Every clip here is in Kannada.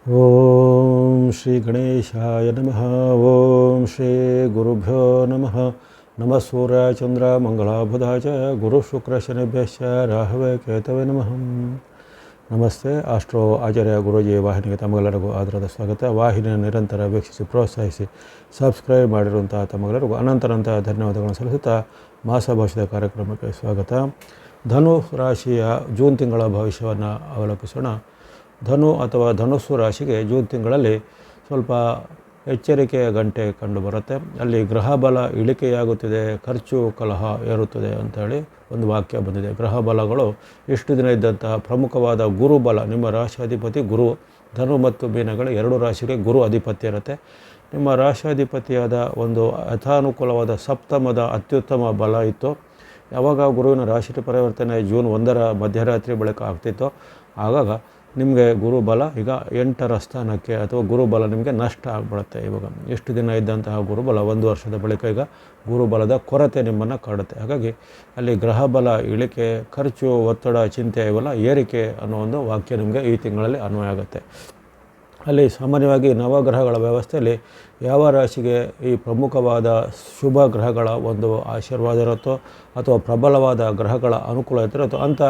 ಓಂ ಶ್ರೀ ಗಣೇಶಾಯ ನಮಃ. ಓಂ ಶ್ರೀ ಗುರುಭ್ಯೋ ನಮಃ. ನಮಃ ಸೂರ್ಯಾಯ ಚಂದ್ರ ಮಂಗಳಾಬುಧಾಯ ಚ ಗುರು ಶುಕ್ರ ಶನಿಭ್ಯಶ್ಚ ರಾಹವೇ ಕೇತವೇ ನಮಃ. ನಮಸ್ತೆ. ಆಸ್ಟ್ರೋ ಆಚಾರ್ಯ ಗುರೂಜಿ ವಾಹಿನಿಗೆ ತಮಗೆಲ್ಲರಿಗೂ ಆದರದ ಸ್ವಾಗತ. ವಾಹಿನಿಯನ್ನು ನಿರಂತರ ವೀಕ್ಷಿಸಿ ಪ್ರೋತ್ಸಾಹಿಸಿ ಸಬ್ಸ್ಕ್ರೈಬ್ ಮಾಡಿರುವಂಥ ತಮಗೆಲ್ಲರಿಗೂ ಅನಂತ ಧನ್ಯವಾದಗಳನ್ನು ಸಲ್ಲಿಸುತ್ತಾ ಮಾಸಭಾಷದ ಕಾರ್ಯಕ್ರಮಕ್ಕೆ ಸ್ವಾಗತ. ಧನು ರಾಶಿಯ ಜೂನ್ ತಿಂಗಳ ಭವಿಷ್ಯವನ್ನು ಅವಲೋಕಿಸೋಣ. ಧನು ಅಥವಾ ಧನುಸ್ಸು ರಾಶಿಗೆ ಜೂನ್ ತಿಂಗಳಲ್ಲಿ ಸ್ವಲ್ಪ ಎಚ್ಚರಿಕೆಯ ಗಂಟೆ ಕಂಡುಬರುತ್ತೆ. ಅಲ್ಲಿ ಗ್ರಹ ಬಲ ಇಳಿಕೆಯಾಗುತ್ತಿದೆ, ಖರ್ಚು ಕಲಹ ಏರುತ್ತದೆ ಅಂತೇಳಿ ಒಂದು ವಾಕ್ಯ ಬಂದಿದೆ. ಗ್ರಹ ಬಲಗಳು ಇಷ್ಟು ದಿನ ಇದ್ದಂತಹ ಪ್ರಮುಖವಾದ ಗುರುಬಲ, ನಿಮ್ಮ ರಾಶಿಯಾಧಿಪತಿ ಗುರು, ಧನು ಮತ್ತು ಮೀನಗಳ ಎರಡು ರಾಶಿಗೆ ಗುರು ಅಧಿಪತ್ಯ ಇರುತ್ತೆ. ನಿಮ್ಮ ರಾಶಿಯಾಧಿಪತಿಯಾದ ಒಂದು ಯಥಾನುಕೂಲವಾದ ಸಪ್ತಮದ ಅತ್ಯುತ್ತಮ ಬಲ ಇತ್ತು. ಯಾವಾಗ ಗುರುವಿನ ರಾಶಿ ಪರಿವರ್ತನೆ ಜೂನ್ 1ರ ಮಧ್ಯರಾತ್ರಿ ಬಳಿಕ ಆಗ್ತಿತ್ತು, ಆಗಾಗ ನಿಮಗೆ ಗುರುಬಲ ಈಗ 8ರ ಸ್ಥಾನಕ್ಕೆ ಅಥವಾ ಗುರುಬಲ ನಿಮಗೆ ನಷ್ಟ ಆಗಿಬಿಡುತ್ತೆ. ಇವಾಗ ಎಷ್ಟು ದಿನ ಇದ್ದಂತಹ ಗುರುಬಲ 1 ವರ್ಷದ ಬಳಿಕ ಈಗ ಗುರುಬಲದ ಕೊರತೆ ನಿಮ್ಮನ್ನು ಕಾಡುತ್ತೆ. ಹಾಗಾಗಿ ಅಲ್ಲಿ ಗ್ರಹ ಬಲ ಇಳಿಕೆ, ಖರ್ಚು, ಒತ್ತಡ, ಚಿಂತೆ ಇವೆಲ್ಲ ಏರಿಕೆ ಅನ್ನೋ ಒಂದು ವಾಕ್ಯ ನಿಮಗೆ ಈ ತಿಂಗಳಲ್ಲಿ ಅನ್ವಯ ಆಗುತ್ತೆ. ಅಲ್ಲಿ ಸಾಮಾನ್ಯವಾಗಿ ನವಗ್ರಹಗಳ ವ್ಯವಸ್ಥೆಯಲ್ಲಿ ಯಾವ ರಾಶಿಗೆ ಈ ಪ್ರಮುಖವಾದ ಶುಭ ಗ್ರಹಗಳ ಒಂದು ಆಶೀರ್ವಾದ ಇರುತ್ತೋ ಅಥವಾ ಪ್ರಬಲವಾದ ಗ್ರಹಗಳ ಅನುಕೂಲ ಇರುತ್ತೋ ಅಂಥ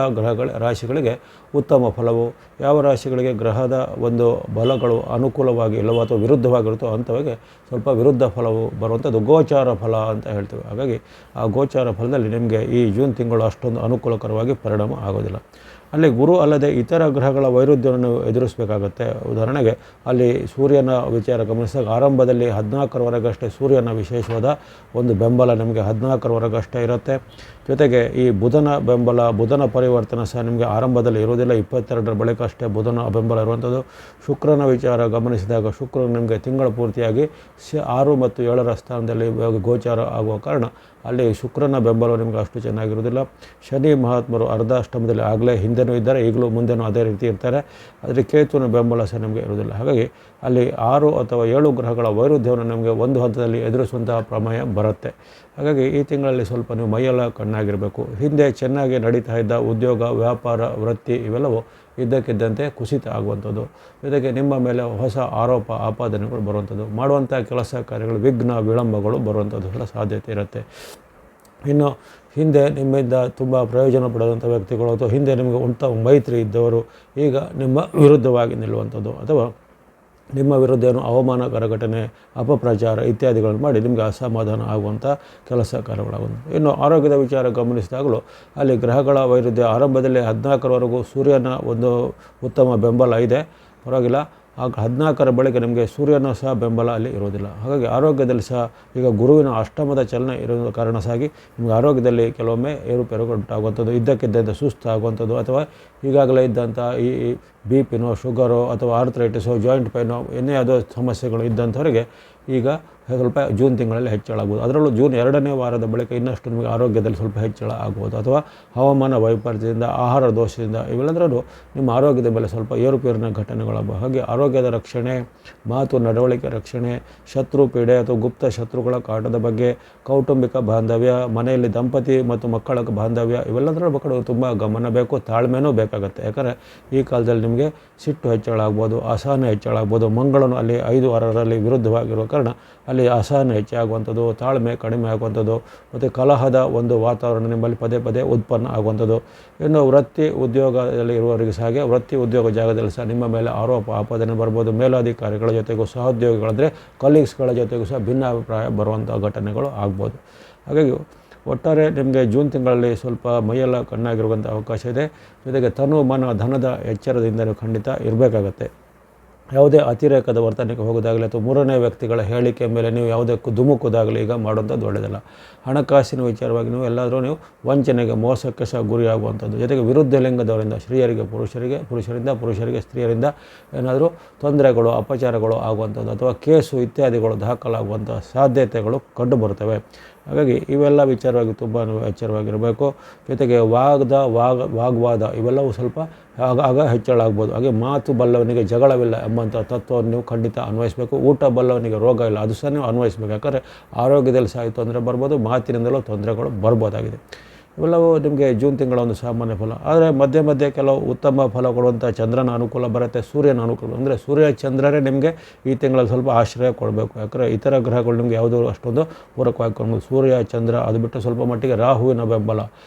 ರಾಶಿಗಳಿಗೆ ಉತ್ತಮ ಫಲವು, ಯಾವ ರಾಶಿಗಳಿಗೆ ಗ್ರಹದ ಒಂದು ಬಲಗಳು ಅನುಕೂಲವಾಗಿ ಇಲ್ಲವೋ ಅಥವಾ ವಿರುದ್ಧವಾಗಿರುತ್ತೋ ಅಂಥವಿಗೆ ಸ್ವಲ್ಪ ವಿರುದ್ಧ ಫಲವು ಬರುವಂಥದ್ದು ಗೋಚಾರ ಫಲ ಅಂತ ಹೇಳ್ತೀವಿ. ಹಾಗಾಗಿ ಆ ಗೋಚಾರ ಫಲದಲ್ಲಿ ನಿಮಗೆ ಈ ಜೂನ್ ತಿಂಗಳು ಅಷ್ಟೊಂದು ಅನುಕೂಲಕರವಾಗಿ ಪರಿಣಾಮ ಆಗೋದಿಲ್ಲ. ಅಲ್ಲಿ ಗುರು ಅಲ್ಲದೆ ಇತರ ಗ್ರಹಗಳ ವೈರುಧ್ಯವನ್ನು ಎದುರಿಸಬೇಕಾಗತ್ತೆ. ಉದಾಹರಣೆಗೆ ಅಲ್ಲಿ ಸೂರ್ಯನ ವಿಚಾರ ಗಮನಿಸಿದಾಗ ಆರಂಭದಲ್ಲಿ 14ರವರೆಗಷ್ಟೇ ಸೂರ್ಯನ ವಿಶೇಷವಾದ ಒಂದು ಬೆಂಬಲ ನಿಮಗೆ 14ರವರೆಗಷ್ಟೇ ಇರುತ್ತೆ. ಜೊತೆಗೆ ಈ ಬುಧನ ಬೆಂಬಲ, ಬುಧನ ಪರಿವರ್ತನೆ ಸಹ ನಿಮಗೆ ಆರಂಭದಲ್ಲಿ ಇರುವುದಿಲ್ಲ. 22ರ ಬಳಿಕ ಅಷ್ಟೇ ಬುಧನ ಬೆಂಬಲ ಇರುವಂಥದ್ದು. ಶುಕ್ರನ ವಿಚಾರ ಗಮನಿಸಿದಾಗ ಶುಕ್ರನು ನಿಮಗೆ ತಿಂಗಳ ಪೂರ್ತಿಯಾಗಿ 6 ಮತ್ತು 7ರ ಸ್ಥಾನದಲ್ಲಿ ಗೋಚಾರ ಆಗುವ ಕಾರಣ ಅಲ್ಲಿ ಶುಕ್ರನ ಬೆಂಬಲ ನಿಮಗೆ ಅಷ್ಟು ಚೆನ್ನಾಗಿರುವುದಿಲ್ಲ. ಶನಿ ಮಹಾತ್ಮರು ಅರ್ಧಾಷ್ಟಮದಲ್ಲಿ ಆಗಲೇ ಹಿಂದೆನೂ ಇದ್ದಾರೆ, ಈಗಲೂ ಮುಂದೆನೂ ಅದೇ ರೀತಿ ಇರ್ತಾರೆ. ಆದರೆ ಕೇತುವಿನ ಬೆಂಬಲ ಸಹ ನಿಮಗೆ ಇರುವುದಿಲ್ಲ. ಹಾಗಾಗಿ ಅಲ್ಲಿ 6 ಅಥವಾ 7 ಗ್ರಹಗಳ ವೈರುಧ್ಯವನ್ನು ನಿಮಗೆ ಒಂದು ಹಂತದಲ್ಲಿ ಎದುರಿಸುವಂತಹ ಪ್ರಮೇಯ ಬರುತ್ತೆ. ಹಾಗಾಗಿ ಈ ತಿಂಗಳಲ್ಲಿ ಸ್ವಲ್ಪ ನೀವು ಮೈಯೆಲ್ಲ ಕಣ್ಣಾಗಿರಬೇಕು. ಹಿಂದೆ ಚೆನ್ನಾಗಿ ನಡೀತಾ ಇದ್ದ ಉದ್ಯೋಗ, ವ್ಯಾಪಾರ, ವೃತ್ತಿ ಇವೆಲ್ಲವೂ ಇದ್ದಕ್ಕಿದ್ದಂತೆ ಕುಸಿತ ಆಗುವಂಥದ್ದು. ಜೊತೆಗೆ ನಿಮ್ಮ ಮೇಲೆ ಹೊಸ ಆರೋಪ ಆಪಾದನೆಗಳು ಬರುವಂಥದ್ದು, ಮಾಡುವಂಥ ಕೆಲಸ ಕಾರ್ಯಗಳು ವಿಘ್ನ ವಿಳಂಬಗಳು ಬರುವಂಥದ್ದು ಎಲ್ಲ ಸಾಧ್ಯತೆ ಇರುತ್ತೆ. ಇನ್ನು ಹಿಂದೆ ನಿಮ್ಮಿಂದ ತುಂಬ ಪ್ರಯೋಜನ ಪಡೆದಂಥ ವ್ಯಕ್ತಿಗಳು ಅಥವಾ ಹಿಂದೆ ನಿಮಗೆ ಮೈತ್ರಿ ಇದ್ದವರು ಈಗ ನಿಮ್ಮ ವಿರುದ್ಧವಾಗಿ ನಿಲ್ಲುವಂಥದ್ದು ಅಥವಾ ನಿಮ್ಮ ವಿರುದ್ಧ ಏನು ಅವಮಾನಕರ ಘಟನೆ, ಅಪಪ್ರಚಾರ ಇತ್ಯಾದಿಗಳನ್ನು ಮಾಡಿ ನಿಮಗೆ ಅಸಮಾಧಾನ ಆಗುವಂಥ ಕೆಲಸ ಕಾರ್ಯಗಳಾಗುವುದು. ಇನ್ನು ಆರೋಗ್ಯದ ವಿಚಾರ ಗಮನಿಸಿದಾಗಲೂ ಅಲ್ಲಿ ಗ್ರಹಗಳ ವೈರುಧ್ಯ ಆರಂಭದಲ್ಲಿ 14ರವರೆಗೂ ಸೂರ್ಯನ ಒಂದು ಉತ್ತಮ ಬೆಂಬಲ ಇದೆ, ಪರವಾಗಿಲ್ಲ. ಆಗ 14ರ ಬಳಿಕ ನಿಮಗೆ ಸೂರ್ಯನ ಸಹ ಬೆಂಬಲ ಅಲ್ಲಿ ಇರೋದಿಲ್ಲ. ಹಾಗಾಗಿ ಆರೋಗ್ಯದಲ್ಲಿ ಸಹ ಈಗ ಗುರುವಿನ ಅಷ್ಟಮದ ಚಲನೆ ಇರೋ ಕಾರಣ ಸಾಗಿ ನಿಮಗೆ ಆರೋಗ್ಯದಲ್ಲಿ ಕೆಲವೊಮ್ಮೆ ಏರುಪೇರುಗಳು ಉಂಟಾಗುವಂಥದ್ದು, ಇದ್ದಕ್ಕಿದ್ದಂತೆ ಸುಸ್ತು ಆಗುವಂಥದ್ದು ಅಥವಾ ಈಗಾಗಲೇ ಇದ್ದಂಥ ಈ BP-ನೋ, ಶುಗರೋ ಅಥವಾ ಆರ್ಥರೈಟಿಸೋ, ಜಾಯಿಂಟ್ ಪೈನೋ ಏನೇ ಯಾವುದೋ ಸಮಸ್ಯೆಗಳು ಇದ್ದಂಥವರಿಗೆ ಈಗ ಸ್ವಲ್ಪ ಜೂನ್ ತಿಂಗಳಲ್ಲಿ ಹೆಚ್ಚಳ ಆಗ್ಬೋದು. ಅದರಲ್ಲೂ ಜೂನ್ 2ನೇ ವಾರದ ಬಳಿಕ ಇನ್ನಷ್ಟು ನಿಮಗೆ ಆರೋಗ್ಯದಲ್ಲಿ ಸ್ವಲ್ಪ ಹೆಚ್ಚಳ ಆಗ್ಬೋದು. ಅಥವಾ ಹವಾಮಾನ ವೈಪರೀತ್ಯದಿಂದ, ಆಹಾರ ದೋಷದಿಂದ ಇವೆಲ್ಲದರಲ್ಲೂ ನಿಮ್ಮ ಆರೋಗ್ಯದ ಮೇಲೆ ಸ್ವಲ್ಪ ಏರುಪೇರಿನ ಘಟನೆಗಳಾಗಬಹುದು. ಹಾಗೆ ಆರೋಗ್ಯದ ರಕ್ಷಣೆ, ಮಾತು ನಡವಳಿಕೆ ರಕ್ಷಣೆ, ಶತ್ರು ಪೀಡೆ ಅಥವಾ ಗುಪ್ತ ಶತ್ರುಗಳ ಕಾಟದ ಬಗ್ಗೆ, ಕೌಟುಂಬಿಕ ಬಾಂಧವ್ಯ, ಮನೆಯಲ್ಲಿ ದಂಪತಿ ಮತ್ತು ಮಕ್ಕಳ ಬಾಂಧವ್ಯ ಇವೆಲ್ಲದರ ಬಗ್ಗೆ ತುಂಬ ಗಮನ ಬೇಕು, ತಾಳ್ಮೆನೂ ಬೇಕಾಗುತ್ತೆ. ಯಾಕಂದರೆ ಈ ಕಾಲದಲ್ಲಿ ನಿಮಗೆ ಸಿಟ್ಟು ಹೆಚ್ಚಳ ಆಗ್ಬೋದು, ಅಸಹನೆ ಹೆಚ್ಚಳ ಆಗ್ಬೋದು. ಮಂಗಳನು ಅಲ್ಲಿ 5-6ರಲ್ಲಿ ವಿರುದ್ಧವಾಗಿರುವ ಕಾರಣ ಅಲ್ಲಿ ಅಸಹನೆ ಹೆಚ್ಚಾಗುವಂಥದ್ದು, ತಾಳ್ಮೆ ಕಡಿಮೆ ಆಗುವಂಥದ್ದು ಮತ್ತು ಕಲಹದ ಒಂದು ವಾತಾವರಣ ನಿಮ್ಮಲ್ಲಿ ಪದೇ ಉತ್ಪನ್ನ ಆಗುವಂಥದ್ದು. ಇನ್ನು ವೃತ್ತಿ ಉದ್ಯೋಗದಲ್ಲಿ ಇರುವವರಿಗೆ ಸಹ ಹಾಗೆ ವೃತ್ತಿ ಉದ್ಯೋಗ ಜಾಗದಲ್ಲಿ ಸಹ ನಿಮ್ಮ ಮೇಲೆ ಆರೋಪ ಆಪಾದನೆ ಬರ್ಬೋದು. ಮೇಲಧಿಕಾರಿಗಳ ಜೊತೆಗೂ, ಸಹೋದ್ಯೋಗಿಗಳಂದರೆ ಕಲೀಗ್ಸ್ಗಳ ಜೊತೆಗೂ ಸಹ ಭಿನ್ನಾಭಿಪ್ರಾಯ ಬರುವಂಥ ಘಟನೆಗಳು ಆಗ್ಬೋದು. ಹಾಗಾಗಿ ಒಟ್ಟಾರೆ ನಿಮಗೆ ಜೂನ್ ತಿಂಗಳಲ್ಲಿ ಸ್ವಲ್ಪ ಮೈಯೆಲ್ಲ ಕಣ್ಣಾಗಿರುವಂಥ ಅವಕಾಶ ಇದೆ. ಜೊತೆಗೆ ತನು ಮನ ಧನದ ಎಚ್ಚರದಿಂದ ನೀವು ಖಂಡಿತ ಇರಬೇಕಾಗತ್ತೆ. ಯಾವುದೇ ಅತಿರೇಕದ ವರ್ತನೆಗೆ ಹೋಗೋದಾಗಲಿ ಅಥವಾ ಮೂರನೇ ವ್ಯಕ್ತಿಗಳ ಹೇಳಿಕೆ ಮೇಲೆ ನೀವು ಯಾವುದಕ್ಕೂ ಧುಮುಕೋದಾಗಲಿ ಈಗ ಮಾಡುವಂಥದ್ದು ಒಳ್ಳೆಯದಲ್ಲ. ಹಣಕಾಸಿನ ವಿಚಾರವಾಗಿ ನೀವು ಎಲ್ಲಾದರೂ ನೀವು ವಂಚನೆಗೆ, ಮೋಸಕ್ಕೆ ಸಹ ಗುರಿಯಾಗುವಂಥದ್ದು. ಜೊತೆಗೆ ವಿರುದ್ಧ ಲಿಂಗದವರಿಂದ ಸ್ತ್ರೀಯರಿಗೆ ಪುರುಷರಿಗೆ, ಪುರುಷರಿಂದ ಸ್ತ್ರೀಯರಿಂದ ಏನಾದರೂ ತೊಂದರೆಗಳು, ಅಪಚಾರಗಳು ಆಗುವಂಥದ್ದು ಅಥವಾ ಕೇಸು ಇತ್ಯಾದಿಗಳು ದಾಖಲಾಗುವಂಥ ಸಾಧ್ಯತೆಗಳು ಕಂಡುಬರುತ್ತವೆ. ಹಾಗಾಗಿ ಇವೆಲ್ಲ ವಿಚಾರವಾಗಿ ತುಂಬ ಎಚ್ಚರವಾಗಿರಬೇಕು. ಜೊತೆಗೆ ವಾಗ್ವಾದ ಇವೆಲ್ಲವೂ ಸ್ವಲ್ಪ ಆಗ ಹೆಚ್ಚಳ ಆಗ್ಬೋದು. ಹಾಗೆ ಮಾತು ಬಲ್ಲವನಿಗೆ ಜಗಳವಿಲ್ಲ ಎಂಬಂಥ ತತ್ವವನ್ನು ನೀವು ಖಂಡಿತ ಅನ್ವಯಿಸಬೇಕು. ಊಟ ಬಲ್ಲವನಿಗೆ ರೋಗ ಇಲ್ಲ, ಅದು ಸಹ ನೀವು ಅನ್ವಯಿಸಬೇಕು. ಯಾಕಂದರೆ ಆರೋಗ್ಯದಲ್ಲಿ ಸಹ ತೊಂದರೆ ಬರ್ಬೋದು, ಮಾತಿನಿಂದಲೂ ತೊಂದರೆಗಳು ಬರ್ಬೋದಾಗಿದೆ. ಇವೆಲ್ಲವೂ ನಿಮಗೆ ಜೂನ್ ತಿಂಗಳ ಒಂದು ಸಾಮಾನ್ಯ ಫಲ. ಆದರೆ ಮಧ್ಯೆ ಮಧ್ಯೆ ಕೆಲವು ಉತ್ತಮ ಫಲ ಕೊಡುವಂಥ ಚಂದ್ರನ ಅನುಕೂಲ ಬರುತ್ತೆ, ಸೂರ್ಯನ ಅನುಕೂಲ. ಅಂದರೆ ಸೂರ್ಯ ಚಂದ್ರರೇ ನಿಮಗೆ ಈ ತಿಂಗಳಲ್ಲಿ ಸ್ವಲ್ಪ ಆಶ್ರಯ ಕೊಡಬೇಕು. ಯಾಕಂದರೆ ಇತರ ಗ್ರಹಗಳು ನಿಮಗೆ ಯಾವುದೂ ಅಷ್ಟೊಂದು ಪೂರಕವಾಗಿ ಕೊಡ್ಬೋದು. ಸೂರ್ಯ ಚಂದ್ರ ಅದು ಬಿಟ್ಟು ಸ್ವಲ್ಪ ಮಟ್ಟಿಗೆ ರಾಹುವಿನ ಬೆಂಬಲ,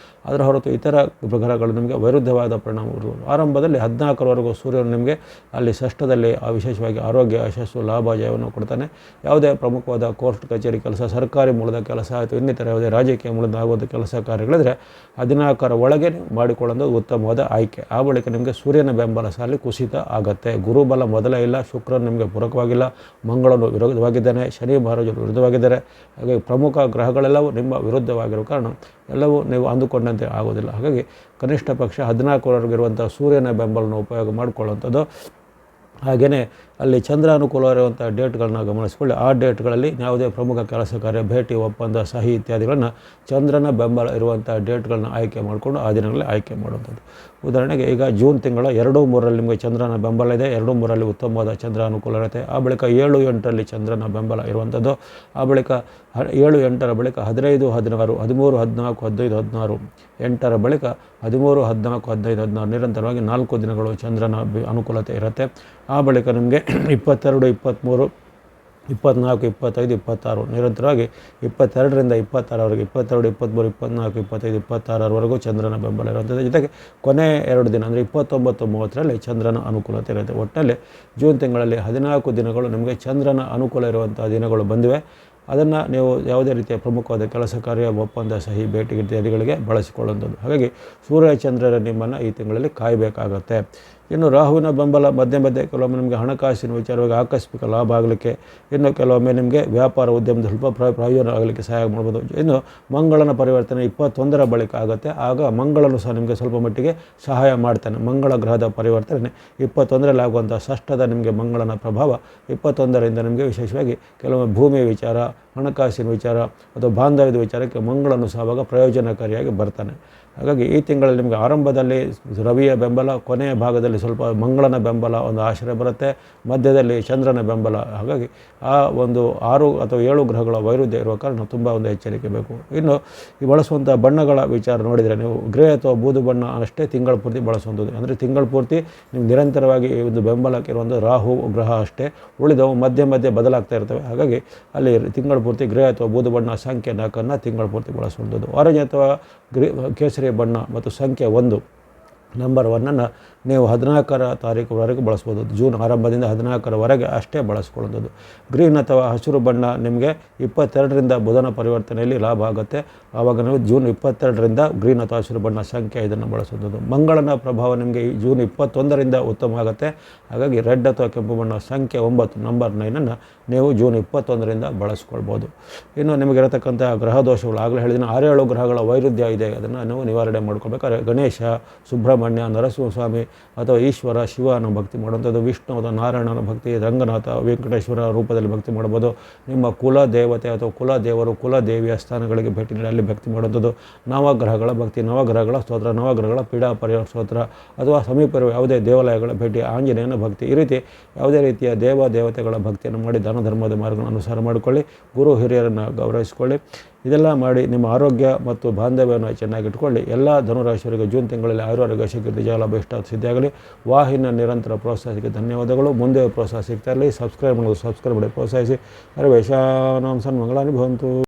ಅದರ ಹೊರತು ಇತರ ಗ್ರಹಗಳು ನಿಮಗೆ ವೈರುಧ್ಯವಾದ ಪರಿಣಾಮ ಬೀರುವುದು. ಆರಂಭದಲ್ಲಿ 14ರವರೆಗೂ ಸೂರ್ಯನು ನಿಮಗೆ ಅಲ್ಲಿ ಷಷ್ಠದಲ್ಲಿ ವಿಶೇಷವಾಗಿ ಆರೋಗ್ಯ, ಯಶಸ್ಸು, ಲಾಭ, ಜಯವನ್ನು ಕೊಡ್ತಾನೆ. ಯಾವುದೇ ಪ್ರಮುಖವಾದ ಕೋರ್ಟ್ ಕಚೇರಿ ಕೆಲಸ, ಸರ್ಕಾರಿ ಮೂಲದ ಕೆಲಸ ಆಯಿತು, ಇನ್ನಿತರ ಯಾವುದೇ ರಾಜಕೀಯ ಮೂಲದ ಆಗುವಂಥ ಕೆಲಸ ಕಾರ್ಯಗಳಿದ್ರೆ 14ರ ಒಳಗೆ ಮಾಡಿಕೊಳ್ಳೋದು ಉತ್ತಮವಾದ ಆಯ್ಕೆ. ಆ ಬಳಿಕ ನಿಮಗೆ ಸೂರ್ಯನ ಬೆಂಬಲ ಸಾಲಿ ಕುಸಿತ ಆಗುತ್ತೆ. ಗುರುಬಲ ಮೊದಲೇ ಇಲ್ಲ, ಶುಕ್ರನು ನಿಮಗೆ ಪೂರಕವಾಗಿಲ್ಲ, ಮಂಗಳನು ವಿರೋಧವಾಗಿದ್ದಾನೆ, ಶನಿ ಮಹಾರಾಜರು ವಿರುದ್ಧವಾಗಿದ್ದಾರೆ. ಹಾಗಾಗಿ ಪ್ರಮುಖ ಗ್ರಹಗಳೆಲ್ಲವೂ ನಿಮ್ಮ ವಿರುದ್ಧವಾಗಿರೋ ಕಾರಣ ಎಲ್ಲವೂ ನೀವು ಅಂದುಕೊಂಡಂತೆ ಆಗೋದಿಲ್ಲ. ಹಾಗಾಗಿ ಕನಿಷ್ಠ ಪಕ್ಷ 14ರವರೆಗಿರುವಂಥ ಸೂರ್ಯನ ಬೆಂಬಲನ ಉಪಯೋಗ ಮಾಡಿಕೊಳ್ಳುವಂಥದ್ದು. ಹಾಗೆಯೇ ಅಲ್ಲಿ ಚಂದ್ರ ಅನುಕೂಲ ಇರುವಂಥ ಡೇಟ್ಗಳನ್ನ ಗಮನಿಸ್ಕೊಳ್ಳಿ. ಆ ಡೇಟ್ಗಳಲ್ಲಿ ಯಾವುದೇ ಪ್ರಮುಖ ಕೆಲಸ ಕಾರ್ಯ, ಭೇಟಿ, ಒಪ್ಪಂದ, ಸಹಿ ಇತ್ಯಾದಿಗಳನ್ನು ಚಂದ್ರನ ಬೆಂಬಲ ಇರುವಂಥ ಡೇಟ್ಗಳನ್ನ ಆಯ್ಕೆ ಮಾಡಿಕೊಂಡು ಆ ದಿನಗಳಲ್ಲಿ ಆಯ್ಕೆ ಮಾಡುವಂಥದ್ದು. ಉದಾಹರಣೆಗೆ ಈಗ ಜೂನ್ ತಿಂಗಳ 2, 3ರಲ್ಲಿ ನಿಮಗೆ ಚಂದ್ರನ ಬೆಂಬಲ ಇದೆ. 2, 3ರಲ್ಲಿ ಉತ್ತಮವಾದ ಚಂದ್ರ ಅನುಕೂಲ ಇರುತ್ತೆ. ಆ ಬಳಿಕ 7, 8ರಲ್ಲಿ ಚಂದ್ರನ ಬೆಂಬಲ ಇರುವಂಥದ್ದು. ಆ ಬಳಿಕ 7, 8ರ ಬಳಿಕ 15, 16, 13, 14, 15, 16, 8ರ ಬಳಿಕ 13, 14, 15, 16 ನಿರಂತರವಾಗಿ 4 ದಿನಗಳು ಚಂದ್ರನ ಅನುಕೂಲತೆ ಇರುತ್ತೆ. ಆ ಬಳಿಕ ನಿಮಗೆ 22, 23, 24, 25, 26 ನಿರಂತರವಾಗಿ 22ರಿಂದ 26ರವರೆಗೆ 22, 23, 24, 25, 26ರವರೆಗೂ ಚಂದ್ರನ ಬೆಂಬಲ ಇರುವಂಥದ್ದು. ಜೊತೆಗೆ ಕೊನೆ 2 ದಿನ ಅಂದರೆ 29, 30ರಲ್ಲಿ ಚಂದ್ರನ ಅನುಕೂಲತೆ ಇರುತ್ತೆ. ಒಟ್ಟಿನಲ್ಲಿ ಜೂನ್ ತಿಂಗಳಲ್ಲಿ 14 ದಿನಗಳು ನಿಮಗೆ ಚಂದ್ರನ ಅನುಕೂಲ ಇರುವಂಥ ದಿನಗಳು ಬಂದಿವೆ. ಅದನ್ನು ನೀವು ಯಾವುದೇ ರೀತಿಯ ಪ್ರಮುಖವಾದ ಕೆಲಸ ಕಾರ್ಯ, ಒಪ್ಪಂದ, ಸಹಿ, ಭೇಟಿ ಇತ್ಯಾದಿಗಳಿಗೆ ಬಳಸಿಕೊಳ್ಳುವಂಥದ್ದು. ಹಾಗಾಗಿ ಸೂರ್ಯಚಂದ್ರರ ನಿಮ್ಮನ್ನು ಈ ತಿಂಗಳಲ್ಲಿ ಕಾಯಬೇಕಾಗತ್ತೆ. ಇನ್ನು ರಾಹುವಿನ ಬೆಂಬಲ ಮಧ್ಯೆ ಮಧ್ಯೆ ಕೆಲವೊಮ್ಮೆ ನಿಮಗೆ ಹಣಕಾಸಿನ ವಿಚಾರವಾಗಿ ಆಕಸ್ಮಿಕ ಲಾಭ ಆಗಲಿಕ್ಕೆ, ಇನ್ನು ಕೆಲವೊಮ್ಮೆ ನಿಮಗೆ ವ್ಯಾಪಾರ ಉದ್ಯಮದ ಸ್ವಲ್ಪ ಪ್ರಯೋಜನ ಆಗಲಿಕ್ಕೆ ಸಹಾಯ ಮಾಡ್ಬೋದು. ಇನ್ನು ಮಂಗಳನ ಪರಿವರ್ತನೆ 21ರ ಬಳಿಕ ಆಗುತ್ತೆ. ಆಗ ಮಂಗಳನು ಸಹ ನಿಮಗೆ ಸ್ವಲ್ಪ ಮಟ್ಟಿಗೆ ಸಹಾಯ ಮಾಡ್ತಾನೆ. ಮಂಗಳ ಗ್ರಹದ ಪರಿವರ್ತನೆ 21ರಲ್ಲಿ ಆಗುವಂಥ ಷಷ್ಠದ ನಿಮಗೆ ಮಂಗಳನ ಪ್ರಭಾವ 21ರಿಂದ ನಿಮಗೆ ವಿಶೇಷವಾಗಿ ಕೆಲವೊಮ್ಮೆ ಭೂಮಿಯ ವಿಚಾರ, ಹಣಕಾಸಿನ ವಿಚಾರ ಅಥವಾ ಬಾಂಧವ್ಯದ ವಿಚಾರಕ್ಕೆ ಮಂಗಳನು ಸಹ ಆವಾಗ ಪ್ರಯೋಜನಕಾರಿಯಾಗಿ ಬರ್ತಾನೆ. ಹಾಗಾಗಿ ಈ ತಿಂಗಳಲ್ಲಿ ನಿಮಗೆ ಆರಂಭದಲ್ಲಿ ರವಿಯ ಬೆಂಬಲ, ಕೊನೆಯ ಭಾಗದಲ್ಲಿ ಸ್ವಲ್ಪ ಮಂಗಳನ ಬೆಂಬಲ ಒಂದು ಆಶ್ರಯ ಬರುತ್ತೆ, ಮಧ್ಯದಲ್ಲಿ ಚಂದ್ರನ ಬೆಂಬಲ. ಹಾಗಾಗಿ ಆ ಒಂದು 6 ಅಥವಾ 7 ಗ್ರಹಗಳ ವೈರುಧ್ಯ ಇರುವ ಕಾರಣ ತುಂಬ ಒಂದು ಎಚ್ಚರಿಕೆ ಬೇಕು. ಇನ್ನು ಈ ಬಳಸುವಂಥ ಬಣ್ಣಗಳ ವಿಚಾರ ನೋಡಿದರೆ ನೀವು ಗ್ರೇ ಅಥವಾ ಬೂದು ಬಣ್ಣ ಅಷ್ಟೇ ತಿಂಗಳ ಪೂರ್ತಿ ಬಳಸುವಂಥದ್ದು. ಅಂದರೆ ತಿಂಗಳ ಪೂರ್ತಿ ನೀವು ನಿರಂತರವಾಗಿ ಈ ಒಂದು ಬೆಂಬಲಕ್ಕೆ ಇರುವಂಥ ರಾಹು ಗ್ರಹ ಅಷ್ಟೇ, ಉಳಿದವು ಮಧ್ಯೆ ಮಧ್ಯೆ ಬದಲಾಗ್ತಾ ಇರ್ತವೆ. ಹಾಗಾಗಿ ಅಲ್ಲಿ ತಿಂಗಳ ಪೂರ್ತಿ ಗ್ರೇ ಅಥವಾ ಬೂದು ಬಣ್ಣ ಸಂಖ್ಯೆ 4 ತಿಂಗಳ ಪೂರ್ತಿ ಬಳಸುವಂಥದ್ದು. ಆರೆಂಜ್ ಅಥವಾ ಕೇಸರಿ ಬಣ್ಣ ಮತ್ತು ಸಂಖ್ಯೆ 1 ನಂಬರ್ 1 ನೀವು 14ರ ತಾರೀಕುವರೆಗೆ ಬಳಸ್ಬೋದು. ಜೂನ್ ಆರಂಭದಿಂದ 14ರವರೆಗೆ ಅಷ್ಟೇ ಬಳಸ್ಕೊಳ್ಳೋದು. ಗ್ರೀನ್ ಅಥವಾ ಹಸಿರು ಬಣ್ಣ ನಿಮಗೆ 22ರಿಂದ ಬುಧನ ಪರಿವರ್ತನೆಯಲ್ಲಿ ಲಾಭ ಆಗುತ್ತೆ. ಆವಾಗ ನೀವು ಜೂನ್ 22ರಿಂದ ಗ್ರೀನ್ ಅಥವಾ ಹಸಿರು ಬಣ್ಣ ಸಂಖ್ಯೆ 5 ಬಳಸೋದು. ಮಂಗಳನ ಪ್ರಭಾವ ನಿಮಗೆ ಜೂನ್ 21ರಿಂದ ಉತ್ತಮ ಆಗುತ್ತೆ. ಹಾಗಾಗಿ ರೆಡ್ ಅಥವಾ ಕೆಂಪು ಬಣ್ಣ ಸಂಖ್ಯೆ 9 ನಂಬರ್ 9 ನೀವು ಜೂನ್ 21ರಿಂದ ಬಳಸ್ಕೊಳ್ಬೋದು. ಇನ್ನು ನಿಮಗಿರತಕ್ಕಂಥ ಗ್ರಹ ದೋಷಗಳು ಆಗಲೇ ಹೇಳಿದ 6-7 ಗ್ರಹಗಳ ವೈರುಧ್ಯ ಇದೆ, ಅದನ್ನು ನೀವು ನಿವಾರಣೆ ಮಾಡ್ಕೊಳ್ಬೇಕಾದ್ರೆ ಗಣೇಶ, ಸುಬ್ರಹ್ಮಣ್ಯ, ನರಸಿಂಹಸ್ವಾಮಿ ಅಥವಾ ಈಶ್ವರ, ಶಿವನ ಭಕ್ತಿ ಮಾಡುವಂಥದ್ದು. ವಿಷ್ಣು ಅಥವಾ ನಾರಾಯಣನ ಭಕ್ತಿ, ರಂಗನಾಥ, ವೆಂಕಟೇಶ್ವರ ರೂಪದಲ್ಲಿ ಭಕ್ತಿ ಮಾಡ್ಬೋದು. ನಿಮ್ಮ ಕುಲ ದೇವತೆ ಅಥವಾ ಕುಲ ದೇವರು, ಕುಲ ದೇವಿಯ ಸ್ಥಾನಗಳಿಗೆ ಭೇಟಿ ನೀಡಿ ಅಲ್ಲಿ ಭಕ್ತಿ ಮಾಡುವಂಥದ್ದು. ನವಗ್ರಹಗಳ ಭಕ್ತಿ, ನವಗ್ರಹಗಳ ಸ್ತೋತ್ರ, ನವಗ್ರಹಗಳ ಪೀಡಾ ಪರಿಹಾರ ಸ್ತೋತ್ರ ಅಥವಾ ಸಮೀಪವಿರುವ ಯಾವುದೇ ದೇವಾಲಯಗಳ ಭೇಟಿ, ಆಂಜನೇಯನ ಭಕ್ತಿ, ಈ ರೀತಿ ಯಾವುದೇ ರೀತಿಯ ದೇವತೆಗಳ ಭಕ್ತಿಯನ್ನು ಮಾಡಿ ದಾನ ಧರ್ಮದ ಮಾರ್ಗವನ್ನು ಅನುಸಾರ ಮಾಡಿಕೊಳ್ಳಿ. ಗುರು ಹಿರಿಯರನ್ನು ಗೌರವಿಸಿಕೊಳ್ಳಿ. ಇದೆಲ್ಲ ಮಾಡಿ ನಿಮ್ಮ ಆರೋಗ್ಯ ಮತ್ತು ಬಾಂಧವ್ಯವನ್ನು ಚೆನ್ನಾಗಿಟ್ಕೊಳ್ಳಿ. ಎಲ್ಲ ಧನುರಾಶಿಯವರಿಗೆ ಜೂನ್ ತಿಂಗಳಲ್ಲಿ ಆಯುರಾರೋಗ್ಯ, ಕೀರ್ತಿ, ಜಯ, ಲಾಭ, ಇಷ್ಟ ಸಿದ್ಧಿಯಾಗಲಿ. ವಾಹಿನಿಯ ನಿರಂತರ ಪ್ರೋತ್ಸಾಹಕ್ಕೆ ಧನ್ಯವಾದಗಳು. ಮುಂದೆ ಪ್ರೋತ್ಸಾಹ ಸಿಗ್ತಾ ಇರಲಿ. ಸಬ್ಸ್ಕ್ರೈಬ್ ಮಾಡಿ ಪ್ರೋತ್ಸಾಹಿಸಿ. ಸರ್ವೇಷಾಂ ಸನ್ಮಂಗಳಾನಿ ಭವಂತು.